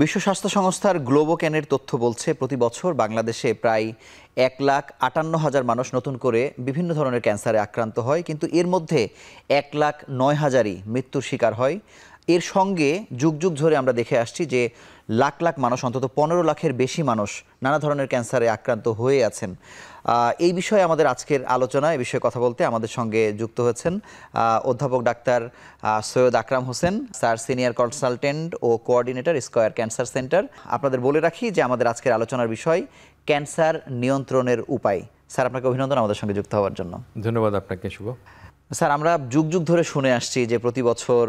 বিশ্ব স্বাস্থ্য সংস্থার গ্লোবোক্যানের তথ্য বলছে প্রতি বছর বাংলাদেশে প্রায় 1,58,000 মানুষ নতুন করে বিভিন্ন ধরনের ক্যান্সারে আক্রান্ত হয়, কিন্তু এর মধ্যে 1,09,000ই মৃত্যুর শিকার হয়। এর সঙ্গে যুগ যুগ ধরে আমরা দেখে আসছি যে লাখ লাখ মানুষ, অন্তত 15 লাখের বেশি মানুষ নানা ধরনের ক্যান্সারে আক্রান্ত হয়ে আছেন। এই বিষয়ে আমাদের আজকের আলোচনা, এই বিষয়ে কথা বলতে আমাদের সঙ্গে যুক্ত হয়েছেন অধ্যাপক ডাক্তার সৈয়দ আকরাম হোসেন স্যার, সিনিয়র কনসালটেন্ট ও কোঅর্ডিনেটর স্কয়ার ক্যান্সার সেন্টার। আপনাদের বলে রাখি যে আমাদের আজকের আলোচনার বিষয় ক্যান্সার নিয়ন্ত্রণের উপায়। স্যার, আপনাকে অভিনন্দন আমাদের সঙ্গে যুক্ত হওয়ার জন্য। ধন্যবাদ আপনাকে। শুভ স্যার, আমরা যুগ যুগ ধরে শুনে আসছি যে প্রতি বছর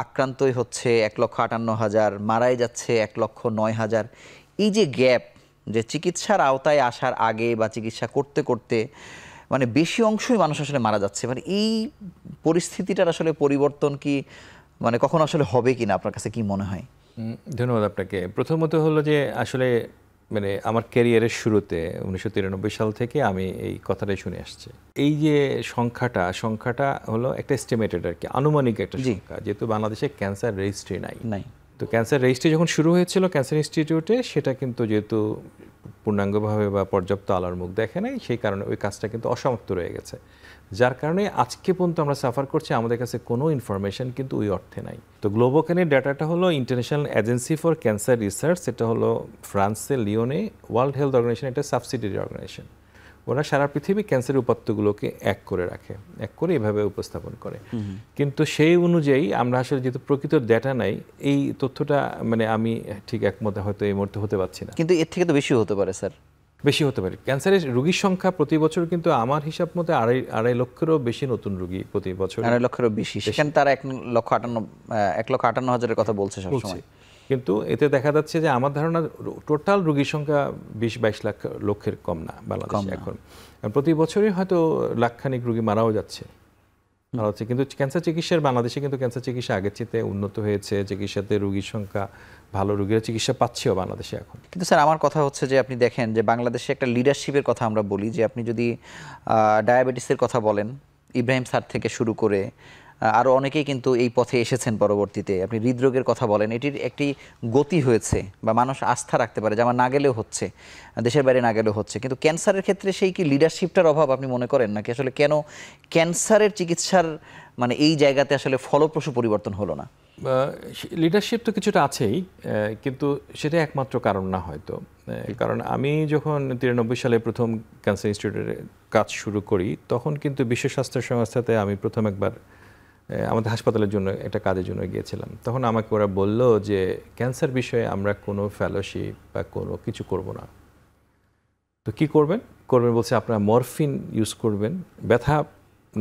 আক্রান্তই হচ্ছে 1,58,000, মারাই যাচ্ছে 1,09,000। এই যে গ্যাপ, যে চিকিৎসার আওতায় আসার আগে বা চিকিৎসা করতে করতে মানে বেশি অংশই মানুষ আসলে মারা যাচ্ছে, মানে এই পরিস্থিতিটার আসলে পরিবর্তন কি মানে কখন আসলে হবে কিনা আপনার কাছে কি মনে হয়? ধন্যবাদ আপনাকে। প্রথমত হলো যে আসলে মানে আমার ক্যারিয়ারের শুরুতে 1993 সাল থেকে আমি এই কথাটাই শুনে আসছি। এই যে সংখ্যাটা হলো একটা এস্টিমেটেড আর কি, আনুমানিক একটা সংখ্যা, যেহেতু বাংলাদেশে ক্যান্সার রেজিস্ট্রি নাই। তো ক্যান্সার রেজিস্ট্রি যখন শুরু হয়েছিল ক্যান্সার ইনস্টিটিউটে, সেটা কিন্তু যেহেতু পূর্ণাঙ্গভাবে বা পর্যাপ্ত আলোর মুখ দেখে নাই, সেই কারণে ওই কাজটা কিন্তু অসমাপ্ত রয়ে গেছে, যার কারণে আজকে পর্যন্ত আমরা সাফার করছি, আমাদের কাছে কোনো ইনফরমেশন কিন্তু ওই অর্থে নাই। তো গ্লোবোক্যানের ডাটাটা হলো international agency for cancer research, এটা হলো ফ্রান্সের লিওনে, ওয়ার্ল্ড হেলথ অর্গানাইজেশন, একটা সাবসিডিয়ারি অর্গানাইজেশন। ওরা সারা পৃথিবী ক্যান্সারের উপাত্তগুলোকে এক করে রাখে, এক করে এভাবে উপস্থাপন করে। কিন্তু সেই অনুযায়ী আমরা আসলে যেহেতু প্রকৃত ডেটা নাই, এই তথ্যটা মানে আমি ঠিক একমত হয়তো এই মুহূর্তে হতে পারছি না। কিন্তু এর থেকে তো বেশি হতে পারে স্যার। বেশি হতে পারে। ক্যান্সারের রোগীর সংখ্যা প্রতি বছর কিন্তু আমার হিসাব মতে আড়াই লক্ষেরও বেশি নতুন রোগী প্রতি বছর। 2.5 লক্ষেরও বেশি, সেখানে তারা 1,58,000-এর কথা বলছে সবসময়। কিন্তু এতে দেখা যাচ্ছে যে আমার ধারণা টোটাল রোগীর সংখ্যা 20-22 লক্ষের কম না বাংলাদেশে এখন। প্রতি বছরই হয়তো লাখখানিক রোগী মারাও যাচ্ছে। কিন্তু ক্যান্সার চিকিৎসার বাংলাদেশে কিন্তু ক্যান্সার চিকিৎসা আগের চেয়ে উন্নত হয়েছে, চিকিৎসাতে রোগীর সংখ্যা ভালো, রোগীরা চিকিৎসা পাচ্ছেও বাংলাদেশে এখন। কিন্তু স্যার, আমার কথা হচ্ছে যে আপনি দেখেন যে বাংলাদেশে একটা লিডারশিপের কথা আমরা বলি, যে আপনি যদি ডায়াবেটিসের কথা বলেন, ইব্রাহিম স্যার থেকে শুরু করে আরও অনেকেই কিন্তু এই পথে এসেছেন পরবর্তীতে। আপনি হৃদরোগের কথা বলেন, এটির একটি গতি হয়েছে বা মানুষ আস্থা রাখতে পারে যে আমার না গেলেও হচ্ছে, দেশের বাইরে না গেলেও হচ্ছে। কিন্তু ক্যান্সারের ক্ষেত্রে সেই কি লিডারশিপটার অভাব আপনি মনে করেন নাকি আসলে কেন ক্যান্সারের চিকিৎসার মানে এই জায়গাতে আসলে ফলপ্রসূ পরিবর্তন হলো না? লিডারশিপ তো কিছুটা আছেই, কিন্তু সেটা একমাত্র কারণ না হয়তো। কারণ আমি যখন 93 সালে প্রথম ক্যান্সার ইনস্টিটিউটে কাজ শুরু করি, তখন কিন্তু বিশ্ব স্বাস্থ্য সংস্থাতে আমি প্রথম একবার আমাদের হাসপাতালের জন্য একটা কাজের জন্য গিয়েছিলাম। তখন আমাকে ওরা বলল যে ক্যান্সার বিষয়ে আমরা কোনো ফেলোশিপ বা কোনো কিছু করব না। তো কি করবেন বলছে আপনারা মরফিন ইউজ করবেন, ব্যথা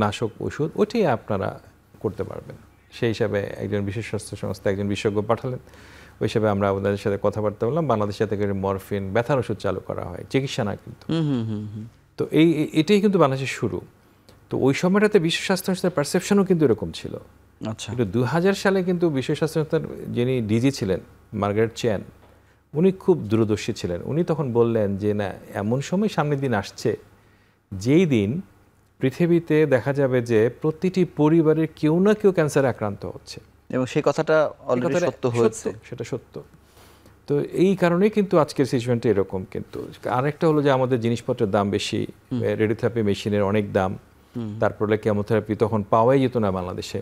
নাশক ওষুধ, ওইটাই আপনারা করতে পারবেন। সেই হিসাবে একজন বিশ্ব স্বাস্থ্য সংস্থা একজন বিশেষজ্ঞ পাঠালেন, ওই হিসাবে আমরা ওনাদের সাথে কথাবার্তা বললাম, বাংলাদেশে থেকে মরফিন ব্যথার ওষুধ চালু করা হয়, চিকিৎসা না কিন্তু। তো এটাই কিন্তু বাংলাদেশের শুরু। তো ওই সময়টাতে বিশ্ব স্বাস্থ্য সংস্থার পারসেপশনও কিন্তু এরকম ছিল। আচ্ছা, কিন্তু 2000 সালে কিন্তু বিশ্ব স্বাস্থ্য সংস্থার যিনি ডিজি ছিলেন মার্গারেট চ্যান, উনি খুব দূরদর্শী ছিলেন। উনি তখন বললেন যে না, এমন সময় সামনের দিন আসছে যেই দিন পৃথিবীতে দেখা যাবে যে প্রতিটি পরিবারের কেউ না কেউ ক্যান্সারে আক্রান্ত হচ্ছে, এবং সেই কথাটা অলরেডি সত্য হয়েছে। সেটা সত্য। তো এই কারণেই কিন্তু আজকের সিচুয়েশনটা এরকম। কিন্তু আরেকটা হলো যে আমাদের জিনিসপত্রের দাম বেশি, রেডিওথেরাপি মেশিনের অনেক দাম, তারপরে কেমোথেরাপি তখন পাওয়াই যেত না বাংলাদেশে।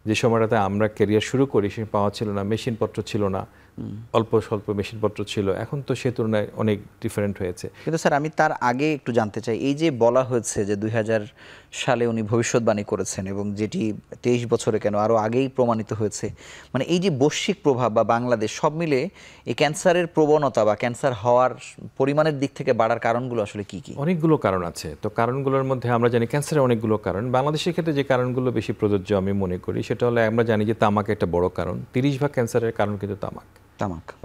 যে সময়টাতে আমরা ক্যারিয়ার শুরু করি সে পাওয়া ছিল না, মেশিনপত্র ছিল না, অল্প স্বল্প মেশিনপত্র ছিল। এখন তো সে তুলনায় অনেক ডিফারেন্ট হয়েছে। কিন্তু স্যার, আমি তার আগে একটু জানতে চাই, এই যে বলা হয়েছে যে 2000 সালে উনি ভবিষ্যৎবাণী করেছেন এবং যেটি 23 বছরে কেন আরও আগেই প্রমাণিত হয়েছে, মানে এই যে বৈশ্বিক প্রভাব বা বাংলাদেশ সব মিলে এই ক্যান্সারের প্রবণতা বা ক্যান্সার হওয়ার পরিমাণের দিক থেকে বাড়ার কারণগুলো আসলে কি কি? অনেকগুলো কারণ আছে। তো কারণগুলোর মধ্যে আমরা জানি ক্যান্সারের অনেকগুলো কারণ। বাংলাদেশের ক্ষেত্রে যে কারণগুলো বেশি প্রযোজ্য আমি মনে করি সেটা হলো, আমরা জানি যে তামাক একটা বড় কারণ, 30% ক্যান্সারের কারণ কিন্তু তামাক।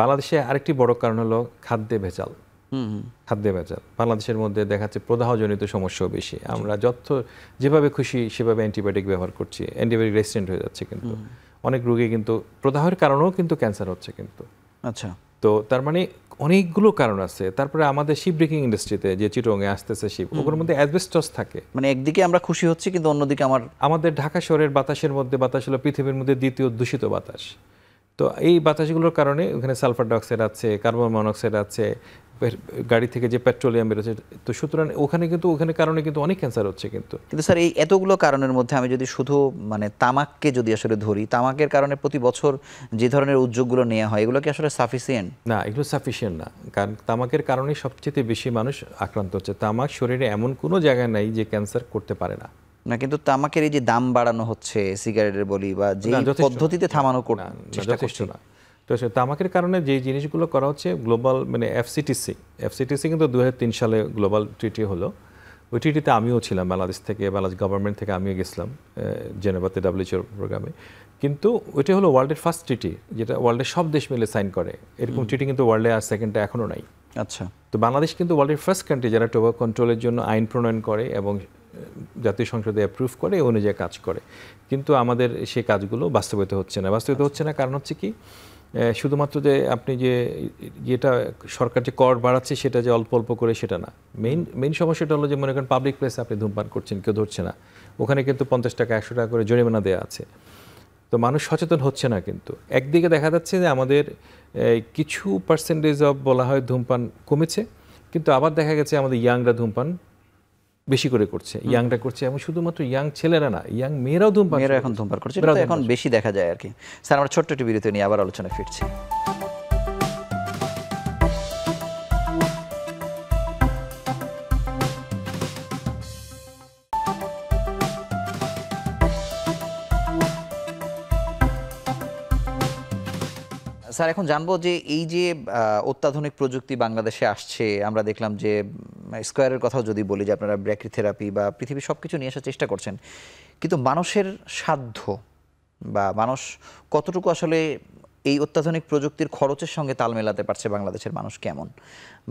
বাংলাদেশে আরেকটি বড় কারণ হলো খাদ্যে ভেজাল। বাংলাদেশের মধ্যে দেখা যাচ্ছে প্রদাহজনিত সমস্যাও বেশি। আমরা যেভাবে খুশি সেভাবে অ্যান্টিবায়োটিক ব্যবহার করছি, অ্যান্টিবায়োটিক রেজিস্ট্যান্ট হয়ে যাচ্ছে। কিন্তু অনেক রোগী কিন্তু প্রদাহের কারণেও কিন্তু ক্যান্সার হচ্ছে কিন্তু। আচ্ছা, তো তার মানে অনেকগুলো কারণ আছে। তারপরে আমাদের শিপ ব্রেকিং ইন্ডাস্ট্রিতে যে চিটংয়ে আসতেছে শিপ, ওগুলোর মধ্যে অ্যাসবেস্টস থাকে। মানে একদিকে আমরা খুশি হচ্ছি, কিন্তু অন্যদিকে আমাদের ঢাকা শহরের বাতাসের মধ্যে বাতাস হলো পৃথিবীর মধ্যে দ্বিতীয় দূষিত বাতাস। তো এই বাতাসগুলোর কারণে ওখানে সালফার ডাইঅক্সাইড আছে, কার্বন মনোক্সাইড আছে, গাড়ি থেকে যে পেট্রোলিয়াম বেরোচ্ছে। তো সুতরাং ওখানে কারণে কিন্তু অনেক ক্যান্সার হচ্ছে। কিন্তু স্যার এই এতগুলো কারণের মধ্যে আমি যদি শুধু মানে তামাককে যদি আসলে ধরি, তামাকের কারণে প্রতি বছর যে ধরনের উদ্যোগগুলো নেওয়া হয়, এগুলো কি আসলে সাফিসিয়েন্ট? না, এগুলো সাফিসিয়েন্ট না। কারণ তামাকের কারণে সবচেয়ে বেশি মানুষ আক্রান্ত হচ্ছে। তামাক শরীরে এমন কোনো জায়গা নাই যে ক্যান্সার করতে পারে না। না, কিন্তু তামাকের এই যে দাম বাড়ানো হচ্ছে সিগারেটের বলি, বা যে পদ্ধতিতে থামানো চেষ্টা করছে না। তো তামাকের কারণে যে জিনিসগুলো করা হচ্ছে, গ্লোবাল মানে এফসিটিসি কিন্তু 2003 সালে গ্লোবাল ট্রিটি হলো। ওই ট্রিটিতে আমিও ছিলাম, বাংলাদেশ গভর্নমেন্ট থেকে আমিও গেছিলাম জেনেভাতে WHO প্রোগ্রামে। কিন্তু ওইটা হলো ওয়ার্ল্ডের ফার্স্ট ট্রিটি, যেটা ওয়ার্ল্ডের সব দেশ মিলে সাইন করে। এরকম ট্রিটি কিন্তু ওয়ার্ল্ডে আর সেকেন্ডটা এখনও নাই। আচ্ছা। তো বাংলাদেশ কিন্তু ওয়ার্ল্ডের ফার্স্ট কান্ট্রি যারা টোবাকো কন্ট্রোলের জন্য আইন প্রণয়ন করে এবং জাতীয় সংসদে অ্যাপ্রুভ করে, অনুযায়ী কাজ করে। কিন্তু আমাদের সেই কাজগুলো বাস্তবায়িত হচ্ছে না। কারণ হচ্ছে কি, শুধুমাত্র যে আপনি যেটা সরকার যে কর বাড়াচ্ছে সেটা যে অল্প অল্প করে সেটা না। মেইন সমস্যাটা হলো যে মনে করেন পাবলিক প্লেসে আপনি ধূমপান করছেন, কেউ ধরছে না, ওখানে কিন্তু 50 টাকা 100 টাকা করে জরিমানা দেওয়া আছে। তো মানুষ সচেতন হচ্ছে না। কিন্তু একদিকে দেখা যাচ্ছে যে আমাদের কিছু পার্সেন্টেজ বলা হয় ধূমপান কমেছে, কিন্তু আবার দেখা গেছে আমাদের ইয়াংরা ধূমপান বেশি করে করছে, ইয়াংরা করছে। এবং শুধুমাত্র ইয়াং ছেলেরা না, ইয়াং মেয়েরাও এখন ধূমপান করছে, এটা এখন বেশি দেখা যায় আর কি। স্যার, আমরা ছোট্ট একটি বিরতি নিয়ে আবার আলোচনায় ফিরছি। স্যার, এখন জানবো যে এই যে অত্যাধুনিক প্রযুক্তি বাংলাদেশে আসছে, আমরা দেখলাম যে স্কয়ারের কথাও যদি বলি, যে আপনারা ব্র্যাক্রিথেরাপি বা পৃথিবীর সব কিছু নিয়ে আসার চেষ্টা করছেন, কিন্তু মানুষের সাধ্য বা মানুষ কতটুকু আসলে এই অত্যাধুনিক প্রযুক্তির খরচের সঙ্গে তাল মেলাতে পারছে, বাংলাদেশের মানুষ কেমন,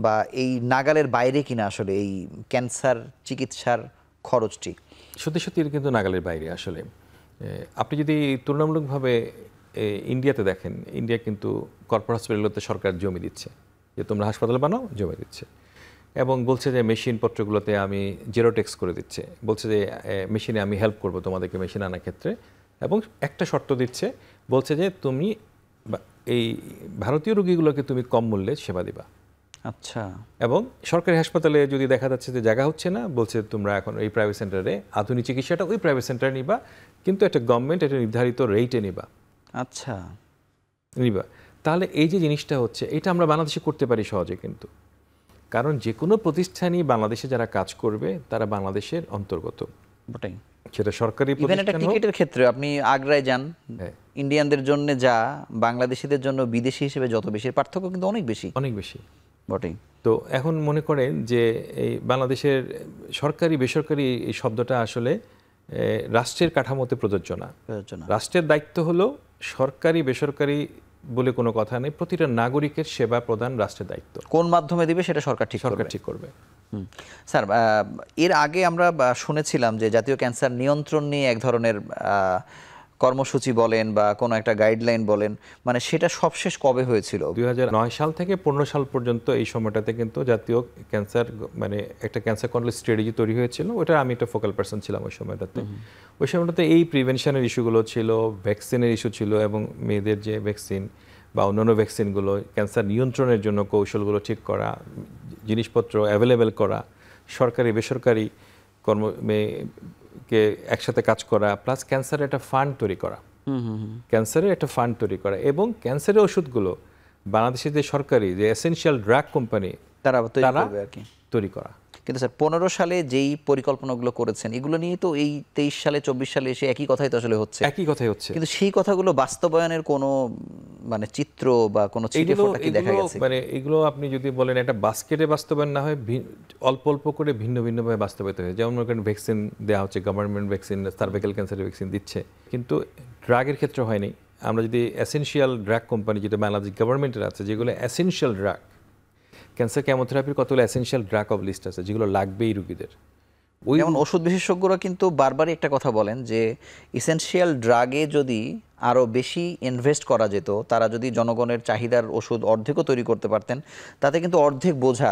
বা এই নাগালের বাইরে কিনা আসলে এই ক্যান্সার চিকিৎসার খরচটি? সত্যি কিন্তু নাগালের বাইরে। আসলে আপনি যদি তুলনামূলকভাবে ইন্ডিয়াতে দেখেন, ইন্ডিয়া কিন্তু কর্পোরেট হসপিটালগুলোতে সরকার জমি দিচ্ছে, যে তোমরা হাসপাতাল বানাও, জমি দিচ্ছে, এবং বলছে যে মেশিনপত্রগুলোতে আমি জেরোটেক্স করে দিচ্ছে, বলছে যে মেশিনে আমি হেল্প করব তোমাদেরকে মেশিন আনার ক্ষেত্রে, এবং একটা শর্ত দিচ্ছে, বলছে যে তুমি এই ভারতীয় রোগীগুলোকে তুমি কম মূল্যে সেবা দিবা। আচ্ছা। এবং সরকারি হাসপাতালে যদি দেখা যাচ্ছে যে জায়গা হচ্ছে না, বলছে তোমরা এখন এই প্রাইভেট সেন্টারে আধুনিক চিকিৎসাটা ওই প্রাইভেট সেন্টারে নিবা, কিন্তু একটা গভর্নমেন্ট একটা নির্ধারিত রেটে নিবা। আচ্ছা, নিবা। তাহলে এই যে জিনিসটা হচ্ছে, এটা আমরা বাংলাদেশে করতে পারি সহজে। কিন্তু কারণ যে কোনো প্রতিষ্ঠানই বাংলাদেশে যারা কাজ করবে তারা বাংলাদেশের অন্তর্গত, ওটাই। সেটা সরকারি প্রতিষ্ঠান হোক। টিকিটের ক্ষেত্রে আপনি আগ্রায় যান, ইন্ডিয়ানদের জন্য যা বাংলাদেশিদের জন্য বিদেশি হিসেবে যত বেশি, পার্থক্য কিন্তু অনেক বেশি। বটেই। তো এখন মনে করেন যে এই বাংলাদেশের সরকারি বেসরকারি এই শব্দটা আসলে রাষ্ট্রের কাঠামোতে প্রযোজ্য না। রাষ্ট্রের দায়িত্ব হলো সরকারি বেসরকারি বলে কোনো কথা নেই, প্রতিটা নাগরিকের সেবা প্রদান রাষ্ট্রের দায়িত্ব। কোন মাধ্যমে দিবে সেটা সরকার ঠিক করবে। স্যার, এর আগে আমরা শুনেছিলাম যে জাতীয় ক্যান্সার নিয়ন্ত্রণ নিয়ে এক ধরনের কর্মসূচি বলেন বা কোনো একটা গাইডলাইন বলেন, মানে সেটা সবশেষ কবে হয়েছিল? 2009 সাল থেকে 15 সাল পর্যন্ত এই সময়টাতে কিন্তু জাতীয় ক্যান্সার মানে একটা ক্যান্সার কন্ট্রোল স্ট্র্যাটেজি তৈরি হয়েছিল। ওটা আমি একটা ফোকাল পার্সন ছিলাম ওই সময়টাতে। ওই সময়টাতে এই প্রিভেনশনের ইস্যুগুলো ছিল, ভ্যাকসিনের ইস্যু ছিল, এবং মেয়েদের যে ভ্যাকসিন বা অন্যান্য ভ্যাকসিনগুলো, ক্যান্সার নিয়ন্ত্রণের জন্য কৌশলগুলো ঠিক করা, জিনিসপত্র অ্যাভেলেবেল করা, সরকারি বেসরকারি কে একসাথে কাজ করা, প্লাস ক্যান্সারের একটা ফান্ড তৈরি করা, এবং ক্যান্সারের ওষুধগুলো বাংলাদেশের যে সরকারি যে এসেনশিয়াল ড্রাগ কোম্পানি তারা তৈরি করা। কিন্তু স্যার 15 সালে যেই পরিকল্পনাগুলো করেছেন, এগুলো নিয়ে তো এই 23 সালে 24 সালে এসে একই কথাই তো আসলে হচ্ছে। কিন্তু সেই কথাগুলো বাস্তবায়নের কোনো মানে চিত্র বা কোনো ছিটেফোঁটা কি দেখা গেছে? মানে এগুলো আপনি যদি বলেন একটা বাস্কেটে বাস্তবায়ন না হয়, অল্প অল্প করে ভিন্ন ভিন্নভাবে বাস্তবায়িত হয়। যেমন ভ্যাকসিন দেওয়া হচ্ছে, গভর্নমেন্ট ভ্যাকসিন, সার্ভাইকাল ক্যান্সারের ভ্যাকসিন দিচ্ছে, কিন্তু ড্রাগের ক্ষেত্রে হয়নি। আমরা যদি এসেনশিয়াল ড্রাগ কোম্পানি যেটা বাংলাদেশ গভর্নমেন্টের আছে, যেগুলো এসেনশিয়াল ড্রাগ, ক্যান্সার কেমোথেরাপির কতগুলো এসেনশিয়াল ড্রাগ অফ লিস্ট আছে যেগুলো লাগবেই রুগীদের, ওই যেমন ওষুধ বিশেষজ্ঞরা কিন্তু বারবারই একটা কথা বলেন যে ইসেনশিয়াল ড্রাগে যদি আরও বেশি ইনভেস্ট করা যেত, তারা যদি জনগণের চাহিদার ওষুধ অর্ধেকও তৈরি করতে পারতেন, তাতে কিন্তু অর্ধেক বোঝা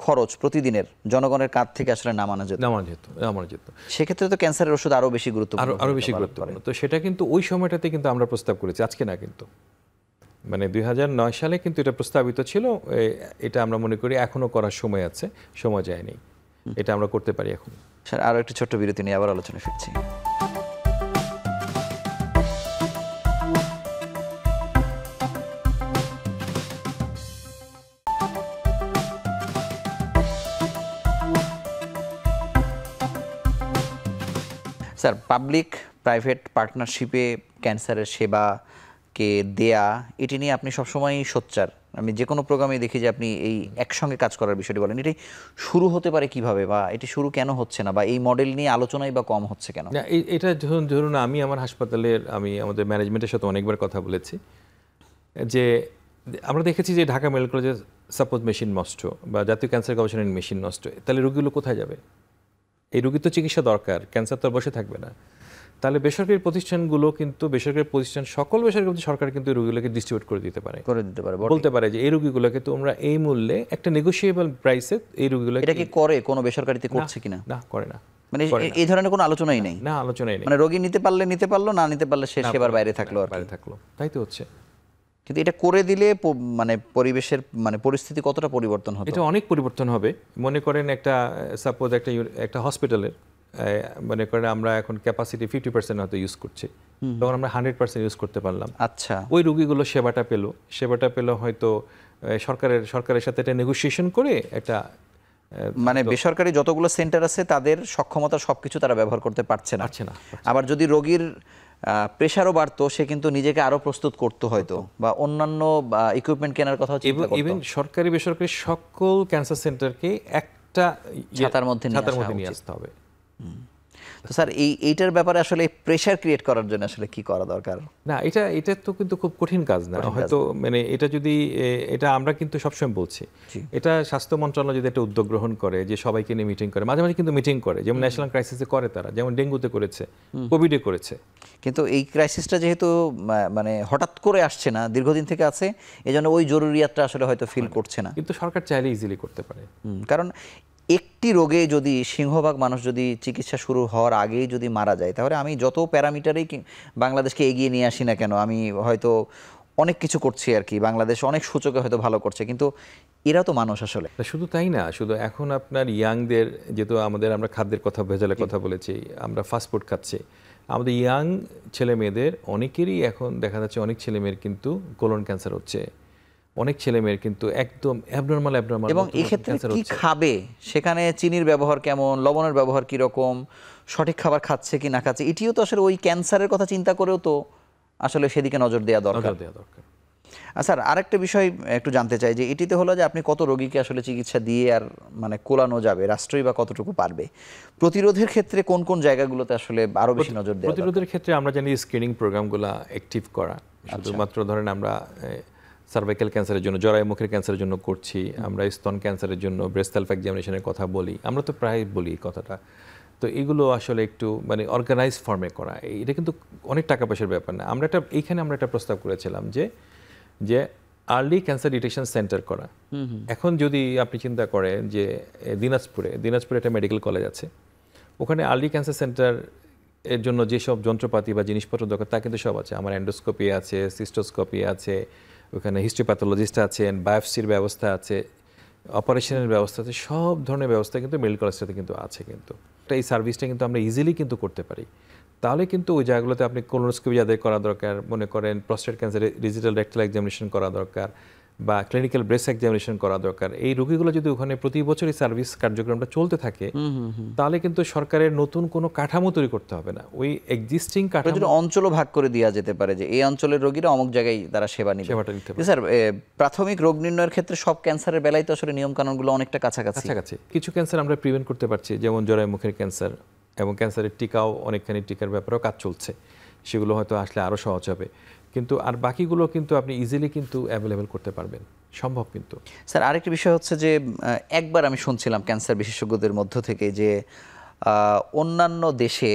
খরচ প্রতিদিনের জনগণের কাঁধ থেকে আসলে নামানো যেত। নামানো যেত। সেক্ষেত্রে তো ক্যান্সারের ওষুধ আরও বেশি গুরুত্বপূর্ণ, আরো বেশি গুরুত্বপূর্ণ। তো সেটা কিন্তু ওই সময়টাতে কিন্তু আমরা প্রস্তাব করেছি, আজকে না কিন্তু, মানে 2009 সালে কিন্তু এটা প্রস্তাবিত ছিল। এটা আমরা মনে করি এখনো করার সময় আছে, সময় যায়নি, এটা আমরা করতে পারি এখন। স্যার, আরও একটি ছোট্ট বিরতি নিয়ে আবার আলোচনা ফিরছি। স্যার, পাবলিক প্রাইভেট পার্টনারশিপে ক্যান্সারের সেবাকে দেয়া, এটি নিয়ে আপনি সবসময়ই সোচ্চার। আমি যে কোনো প্রোগ্রামে দেখি যে আপনি এই একসঙ্গে কাজ করার বিষয়টি বলেন। এটি শুরু হতে পারে কিভাবে, বা এটি শুরু কেন হচ্ছে না, বা এই মডেল নিয়ে আলোচনাই বা কম হচ্ছে কেন? না, এটা ধরুন আমি আমার হাসপাতালের, আমি আমাদের ম্যানেজমেন্টের সাথে অনেকবার কথা বলেছি যে আমরা দেখেছি যে ঢাকা মেডিকেল কলেজে সাপোজ মেশিন নষ্ট বা জাতীয় ক্যান্সার গবেষণা মেশিন নষ্ট, তাহলে রোগীগুলো কোথায় যাবে? এই রোগীর তো চিকিৎসা দরকার, ক্যান্সার তো বসে থাকবে না। তাহলে বেসরকারি প্রতিষ্ঠানগুলো কিন্তু, বেসরকারি প্রতিষ্ঠান, সকল বেসরকারি, সরকার কিন্তু এই রোগীগুলোকে ডিস্ট্রিবিউট করে দিতে পারে, বলতে পারে যে এই রোগীগুলোকে তোমরা এই মূল্যে একটা নেগোশিয়েবল প্রাইসে এই রোগীগুলো। এটা কি করে কোনো বেসরকারিতে করছে কিনা? না, করে না। মানে এই ধরনের কোনো আলোচনাই নেই? না, আলোচনাই নেই। মানে রোগী নিতে পারলে নিতে পারলো, না নিতে পারলে সে সেবার বাইরে থাকলো, তাই তো হচ্ছে। কিন্তু এটা করে দিলে মানে পরিবেশের, মানে পরিস্থিতি কতটা পরিবর্তন হবে? এটা অনেক পরিবর্তন হবে। মনে করেন একটা সাপোজ একটা হসপিটালের, মনে করেন আমরা এখন ক্যাপাসিটি 50% হয়তো ইউজ করছি, তখন আমরা 100% ইউজ করতে পারলাম। আচ্ছা, ওই রোগীগুলো সেবাটা পেলো হয়তো সরকারের সাথে একটা নেগোসিয়েশন করে একটা, মানে বেসরকারি যতগুলো সেন্টার আছে তাদের সক্ষমতা সবকিছু তারা ব্যবহার করতে পারছে না। আবার যদি রোগীর প্রেশারও বাড়তো, সে কিন্তু নিজেকে আরো প্রস্তুত করতে হয়তো, বা অন্যান্য ইকুইপমেন্ট কেনার কথা চিন্তা করতো। ইভেন সরকারি বেসরকারি সকল ক্যান্সার সেন্টারকে একটা ছাতার মধ্যে নিয়ে আসতে হবে। তো স্যার, এইটার ব্যাপারে আসলে প্রেশার ক্রিয়েট করার জন্য আসলে কি করা দরকার? না, এটা তো কিন্তু খুব কঠিন কাজ না হয়তো, মানে এটা যদি, এটা আমরা কিন্তু সবসময় বলছি, এটা স্বাস্থ্য মন্ত্রণালয় যদি একটা উদ্যোগ গ্রহণ করে যে সবাইকে নিয়ে মিটিং করে, মাঝে মাঝে কিন্তু মিটিং করে, যেমন ন্যাশনাল ক্রাইসিসে করে তারা, যেমন ডেঙ্গুতে করেছে, কোভিডে করেছে। কিন্তু এই ক্রাইসিসটা যেহেতু মানে হঠাৎ করে আসছে না, দীর্ঘদিন থেকে আছে, এজন্য ওই জরুরিয়াতটা আসলে হয়তো ফিল করছে না। কিন্তু সরকার চাইলে ইজিলি করতে পারে। কারণ একটি রোগে যদি সিংহভাগ মানুষ যদি চিকিৎসা শুরু হওয়ার আগেই যদি মারা যায়, তাহলে আমি যত প্যারামিটারেই বাংলাদেশকে এগিয়ে নিয়ে আসি না কেন, আমি হয়তো অনেক কিছু করছি আর কি, বাংলাদেশ অনেক সূচকে হয়তো ভালো করছে, কিন্তু এরা তো মানুষ আসলে। শুধু তাই না, শুধু এখন আপনার ইয়াংদের, যেহেতু আমরা খাদ্যের কথা, ভেজালের কথা বলেছি, আমরা ফাস্টফুড খাচ্ছি, আমাদের ইয়াং ছেলে মেয়েদের অনেকেরই এখন দেখা যাচ্ছে, অনেক ছেলে মেয়ের কিন্তু কোলন ক্যান্সার হচ্ছে, অনেক ছেলে মেয়ের কিন্তু একদম অ্যাবনরমাল। এবং এই ক্ষেত্রে কি খাবে, সেখানে চিনির ব্যবহার কেমন, লবণের ব্যবহার কি রকম, সঠিক খাবার খাচ্ছে কি না খাচ্ছে, এটিও তো আসলে ওই ক্যান্সারের কথা চিন্তা করেও তো আসলে সেদিকে নজর দেওয়া দরকার। স্যার, আরেকটা বিষয় একটু জানতে চাই যে এটিতে হলো যে আপনি কত রোগীকে আসলে চিকিৎসা দিয়ে আর মানে কোলানো যাবে, রাষ্ট্রই বা কতটুকু পারবে? প্রতিরোধের ক্ষেত্রে কোন কোন জায়গাগুলোতে আসলে আরো বেশি নজর দেওয়া? প্রতিরোধের ক্ষেত্রে আমরা জানি স্ক্রিনিং প্রোগ্রামগুলো অ্যাক্টিভ করা, শুধুমাত্র ধরেন আমরা সার্ভাইকাল ক্যান্সারের জন্য, জরায়ু মুখের ক্যান্সারের জন্য করছি, আমরা স্তন ক্যান্সারের জন্য ব্রেস্ট সেলফ এক্সামিনেশনের কথা বলি, আমরা তো প্রায় বলি কথাটা। তো এগুলো আসলে একটু মানে অর্গানাইজ ফর্মে করা, এটা কিন্তু অনেক টাকা পয়সার ব্যাপার না। আমরা একটা প্রস্তাব করেছিলাম যে আর্লি ক্যান্সার ডিটেকশন সেন্টার করা। এখন যদি আপনি চিন্তা করেন যে দিনাজপুরে একটা মেডিকেল কলেজ আছে, ওখানে আর্লি ক্যান্সার সেন্টার এর জন্য যেসব যন্ত্রপাতি বা জিনিসপত্র দরকার তা কিন্তু সব আছে। আমার এন্ডোস্কোপি আছে, সিস্টোস্কোপি আছে, ওখানে হিস্ট্রিপ্যাথোলজিস্ট আছেন, বায়োপসির ব্যবস্থা আছে, অপারেশনের ব্যবস্থা আছে, সব ধরনের ব্যবস্থা কিন্তু মেডিকেল কলেজটাতে কিন্তু আছে। কিন্তু এই সার্ভিসটা কিন্তু আমরা ইজিলি কিন্তু করতে পারি। তাহলে কিন্তু ওই জায়গাগুলোতে আপনি কোলোনোস্কোপি যাদের করা দরকার, মনে করেন প্রস্টেট ক্যান্সারের ডিজিটাল রেকটাল এক্সামিনেশন করা দরকার, বা ক্লিনিক্যাল ব্রেস্ট এক্সামিনেশন করা দরকার, এই রোগীগুলো যদি ওখানে প্রতি বছরই সার্ভিস কার্যক্রমটা চলতে থাকে, তাহলে কিন্তু সরকারের নতুন কোনো কাঠামো তৈরি করতে হবে না, ওই এক্সিস্টিং কাঠামো অঞ্চলও ভাগ করে দেওয়া যেতে পারে যে এই অঞ্চলের রোগীরা অমুক জায়গায় তারা সেবাটা নিতে পারে। স্যার, প্রাথমিক রোগ নির্ণয়ের ক্ষেত্রে সব ক্যান্সারের বেলায় তো আসলে নিয়ম কানুনগুলো অনেকটা কাছাকাছি। কিছু ক্যান্সার আমরা প্রিভেন্ট করতে পারছি, যেমন জরায়ু মুখের ক্যান্সার, এবং ক্যান্সারের টিকাও অনেকখানি, টিকার ব্যাপারেও কাজ চলছে, সেগুলো হয়তো আসলে আরও সহজ হবে। কিন্তু আর বাকিগুলো কিন্তু আপনি ইজিলি কিন্তু অ্যাভেলেবেল করতে পারবেন, সম্ভব। কিন্তু স্যার, আরেকটি বিষয় হচ্ছে যে একবার আমি শুনছিলাম ক্যান্সার বিশেষজ্ঞদের মধ্য থেকে যে অন্যান্য দেশে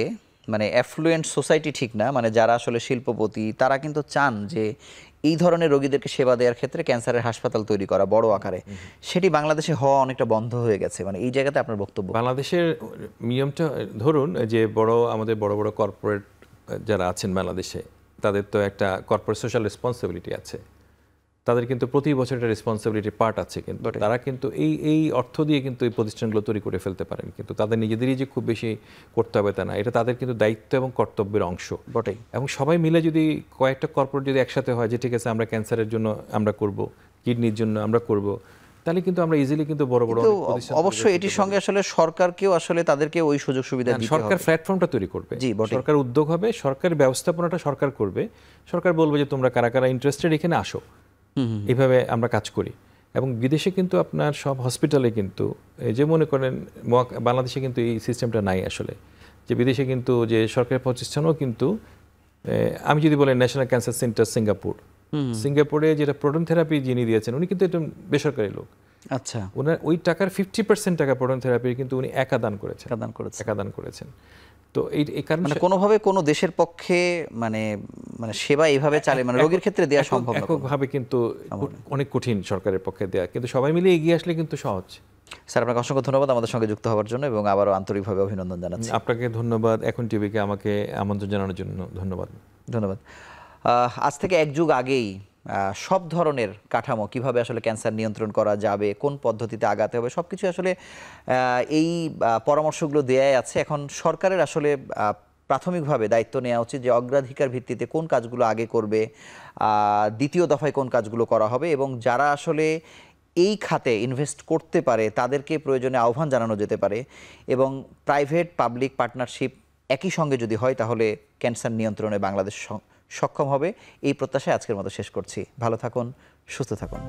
মানে অ্যাফ্লুয়েন্ট সোসাইটি ঠিক না, মানে যারা আসলে শিল্পপতি তারা কিন্তু চান যে এই ধরনের রোগীদেরকে সেবা দেওয়ার ক্ষেত্রে ক্যান্সারের হাসপাতাল তৈরি করা বড় আকারে, সেটি বাংলাদেশে হওয়া অনেকটা বন্ধ হয়ে গেছে। মানে এই জায়গাতে আপনার বক্তব্য? বাংলাদেশের নিয়মটা ধরুন যে আমাদের বড় বড় কর্পোরেট যারা আছেন বাংলাদেশে, তাদের তো একটা কর্পোরেট সোশ্যাল রেসপন্সিবিলিটি আছে, তাদের কিন্তু প্রতি বছর একটা রেসপন্সিবিলিটি পার্ট আছে, কিন্তু তারা কিন্তু এই অর্থ দিয়ে কিন্তু এই প্রতিষ্ঠানগুলো তৈরি করে ফেলতে পারেন, কিন্তু তাদের নিজেদেরই যে খুব বেশি করতে হবে তা না, এটা তাদের কিন্তু দায়িত্ব এবং কর্তব্যের অংশ বটেই। এবং সবাই মিলে যদি কয়েকটা কর্পোরেট যদি একসাথে হয় যে ঠিক আছে আমরা ক্যান্সারের জন্য আমরা করব, কিডনির জন্য আমরা করব, তাহলে কিন্তু আমরা ইজিলি কিন্তু বড় বড় তো অবশ্যই এটির সঙ্গে আসলে সরকারকেও আসলে তাদেরকে ওই সুযোগ সুবিধা দিতে হবে। সরকার প্ল্যাটফর্মটা তৈরি করবে, জি, বটেই। সরকার উদ্যোগ হবে, সরকার ব্যবস্থাপনাটা সরকার করবে, সরকার বলবে যে তোমরা কারা কারা ইন্টারেস্টেড এখানে আসো, এইভাবে আমরা কাজ করি। এবং বিদেশে কিন্তু আপনার সব হসপিটালে কিন্তু এই যে মনে করেন বাংলাদেশে কিন্তু এই সিস্টেমটা নাই আসলে, যে বিদেশে কিন্তু যে সরকারি প্রতিষ্ঠানও কিন্তু আমি যদি বলেন ন্যাশনাল ক্যান্সার সেন্টার সিঙ্গাপুরে যেটা প্রোটন থেরাপি যিনি দিয়েছেন উনি কিন্তু একজন বেসরকারি লোক। আচ্ছা, ওনার ওই টাকার 50% টাকা প্রোটন থেরাপির কিন্তু উনি একা দান করেছেন। তো এই কারণে মানে কোনোভাবে কোনো দেশের পক্ষে মানে মানে সেবা এইভাবে চালে মানে রোগীর ক্ষেত্রে দেওয়া সম্ভব না এককভাবে, কিন্তু অনেক কঠিন সরকারের পক্ষে দেওয়া, কিন্তু সবাই মিলে এগিয়ে আসলে কিন্তু সহজ। স্যার, আপনাকে অসংখ্য ধন্যবাদ আমাদের সঙ্গে যুক্ত হওয়ার জন্য এবং আবারও আন্তরিকভাবে অভিনন্দন জানাচ্ছি। আপনাকে ধন্যবাদ, এখন টিভিকে আমাকে আমন্ত্রণ জানানোর জন্য ধন্যবাদ। আজ থেকে এক যুগ আগেই সব ধরনের কাঠামো কিভাবে আসলে ক্যান্সার নিয়ন্ত্রণ করা যাবে, কোন পদ্ধতিতে আগাতে হবে, সব কিছু আসলে এই পরামর্শগুলো দেয়াই আছে। এখন সরকারের আসলে প্রাথমিকভাবে দায়িত্ব নেওয়া উচিত যে অগ্রাধিকার ভিত্তিতে কোন কাজগুলো আগে করবে, দ্বিতীয় দফায় কোন কাজগুলো করা হবে, এবং যারা আসলে এই খাতে ইনভেস্ট করতে পারে তাদেরকে প্রয়োজনে আহ্বান জানানো যেতে পারে, এবং প্রাইভেট পাবলিক পার্টনারশিপ একই সঙ্গে যদি হয় তাহলে ক্যান্সার নিয়ন্ত্রণে বাংলাদেশ সক্ষম হবে। এই প্রত্যাশায় আজকের মতো শেষ করছি। ভালো থাকুন, সুস্থ থাকুন।